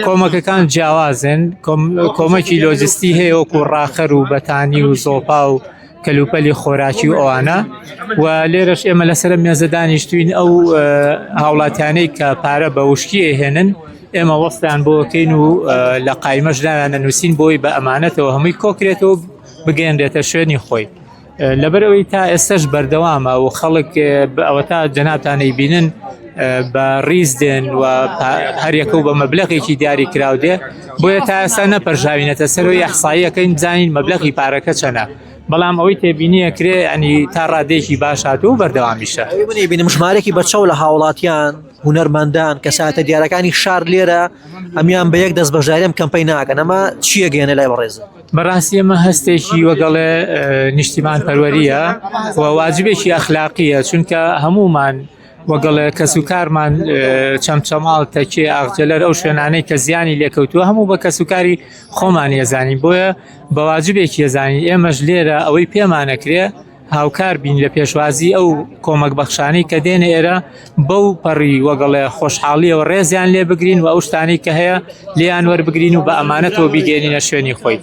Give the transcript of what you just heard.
کۆمەکەکان جیاوازن کۆمەکی لۆجستی هەیە وەکو ڕاخەر و بەتانی و زۆپا و کەلوپەلی خۆراکی و ئەوانە و لێرەش ئێمە لەسەر مێزە دانیشتوین ئەو هاوڵاتیانەی کە پارە بە وشکی ئێهێنن ئێمە وەستیان بۆکەین و لە قایمەشدایان نووسین بۆی بە ئەمانەتەوە هەمووی کۆکرێتەوە بگەێنرێتە شوێنی خۆی لەبەرەوەی تا ئێستش بەردەوامە و خەڵک ئەوە تا جەنابتانەی بینن بە ڕیز دێن و هەریەکە و بە مەبلەغێکی دیاری کراو دێ بۆیە تا ئێستا نەپەرژاوینەتە سەرەوەی یەحساییەکەین بزانین مەبلەغی پارەکە چەنە بەڵام ئەوەی تێبینیە کرێ ئەنی تا ڕادێکی باش هاتووە و بەردەوامیشە بینیم ژمارەی بەچەو لە هاوڵاتیان هونەرمەندان کەساتە دیارەکانی شار لێرە ئەمیان بە یەک دەست بەشداریم کەمپەی ناکەن ئەمە چیە گەێنە لای بەڕێزە بەڕاستی ئەمە هەستێکی وەگەڵێ نیشتیمان پەروەریە و واجبێکی ئەخلاقیە چونکە هەمومان وەگەڵێ کەسوکارمان چەمچەماڵ تەکێ ئاغجەلەر ئەو شوێنانەی کە زیانی لێکەوتووە هەموو بە کەسوکاری خۆمان ێزانین بۆیە بەواجبێکی ێزانین ئێمەش لێرە ئەوەی پێمانەکرێ هاوکار بین لە پێشوازی ئەو کۆمەک بەخشانەی کە دێنە ئێرە بەو پەڕی وەگەڵێ خۆشحاڵیەوە ڕێزیان لێ بگرین و ئەو شتانەی کە هەیە لێیان وەربگرین و بە ئەمانەتەوە بیگەێنینە شوێنی خۆی.